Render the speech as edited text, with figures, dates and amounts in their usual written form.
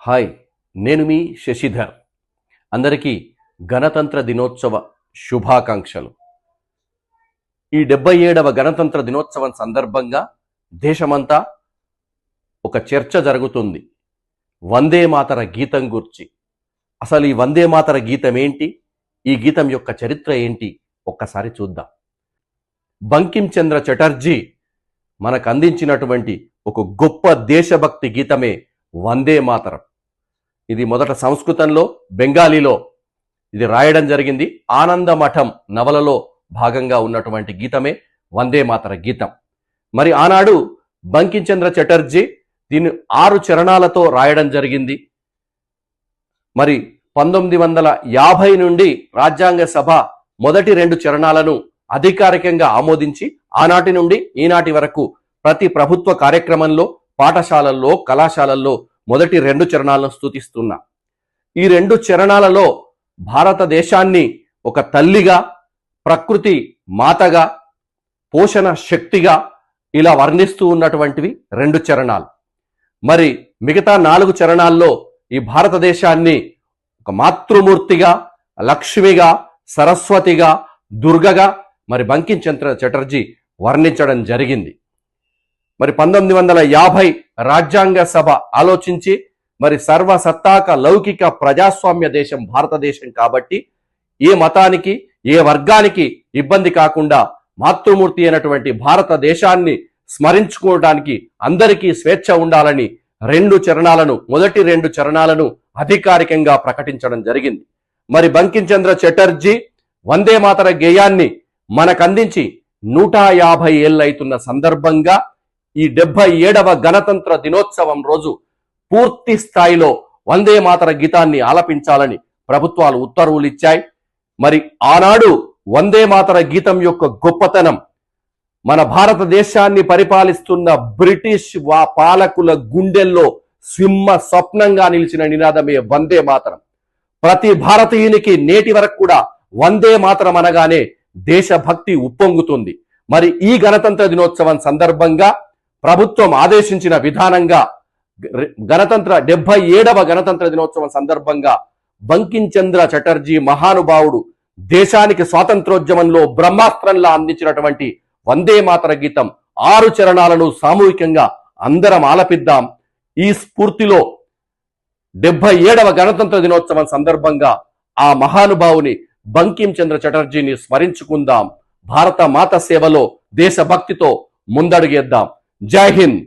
Hi, నేను మీ శశిధర్. అందరికీ గణతంత్ర దినోత్సవ శుభాకాంక్షలు. ఈ 77వ గణతంత్ర దినోత్సవం సందర్భంగా దేశమంతా ఒక చర్చ జరుగుతుంది వందే మాతర గీతం గురించి. అసలు ఈ వందే మాతర గీతం ఏంటి, ఈ గీతం యొక్క చరిత్ర ఏంటి ఒక్కసారి చూద్దాం. బంకిం చంద్ర చటర్జీ మనకు అందించినటువంటి ఒక గొప్ప దేశభక్తి గీతమే వందే మాతరం. ఇది మొదట సంస్కృతంలో, బెంగాలీలో ఇది రాయడం జరిగింది. ఆనందమఠం నవలలో భాగంగా ఉన్నటువంటి గీతమే వందే మాతర గీతం. మరి ఆనాడు బంకిం చంద్ర చటర్జీ దీన్ని 6 చరణాలతో రాయడం జరిగింది. మరి 1950 నుండి రాజ్యాంగ సభ మొదటి 2 చరణాలను అధికారికంగా ఆమోదించి ఆనాటి నుండి ఈనాటి వరకు ప్రతి ప్రభుత్వ కార్యక్రమంలో, పాఠశాలల్లో, కళాశాలల్లో మొదటి 2 చరణాలను స్తుతిస్తున్నా. ఈ 2 చరణాలలో భారతదేశాన్ని ఒక తల్లిగా, ప్రకృతి మాతగా, పోషణ శక్తిగా ఇలా వర్ణిస్తూ ఉన్నటువంటివి 2 చరణాలు. మరి మిగతా 4 చరణాల్లో ఈ భారతదేశాన్ని ఒక మాతృమూర్తిగా, లక్ష్మిగా, సరస్వతిగా, దుర్గగా మరి బంకిం చంద్ర చటర్జీ వర్ణించడం జరిగింది. మరి 1950 రాజ్యాంగ సభ ఆలోచించి మరి సర్వసత్తాక లౌకిక ప్రజాస్వామ్య దేశం భారతదేశం కాబట్టి ఏ మతానికి, ఏ వర్గానికి ఇబ్బంది కాకుండా మాతృమూర్తి అయినటువంటి భారతదేశాన్ని స్మరించుకోవడానికి అందరికీ స్వేచ్ఛ ఉండాలని 2 చరణాలను, మొదటి 2 చరణాలను అధికారికంగా ప్రకటించడం జరిగింది. మరి బంకిం చంద్ర చటర్జీ వందే మాతర గేయాన్ని మనకందించి 150 ఏళ్ళైతున్న సందర్భంగా ఈ 77వ గణతంత్ర దినోత్సవం రోజు పూర్తి స్థాయిలో వందే మాతర గీతాన్ని ఆలపించాలని ప్రభుత్వాలు ఉత్తర్వులు ఇచ్చాయి. మరి ఆనాడు వందే మాతర గీతం యొక్క గొప్పతనం మన భారతదేశాన్ని పరిపాలిస్తున్న బ్రిటిష్ పాలకుల గుండెల్లో సింహ స్వప్నంగా నిలిచిన నినాదమే వందే మాతరం. ప్రతి భారతీయునికి నేటి వరకు కూడా వందే మాతరం అనగానే దేశభక్తి ఉప్పొంగుతుంది. మరి ఈ గణతంత్ర దినోత్సవం సందర్భంగా ప్రభుత్వం ఆదేశించిన విధానంగా 77వ గణతంత్ర దినోత్సవం సందర్భంగా బంకిం చంద్ర చటర్జీ మహానుభావుడు దేశానికి స్వాతంత్రోద్యమంలో బ్రహ్మాస్త్రంలా అందించినటువంటి వందే మాతర గీతం 6 చరణాలను సామూహికంగా అందరం ఆలపిద్దాం. ఈ స్ఫూర్తిలో 77వ గణతంత్ర దినోత్సవం సందర్భంగా ఆ మహానుభావుని బంకిం చంద్ర చటర్జీని స్మరించుకుందాం. భారత మాత సేవలో దేశభక్తితో ముందడుగేద్దాం. జై హింద్.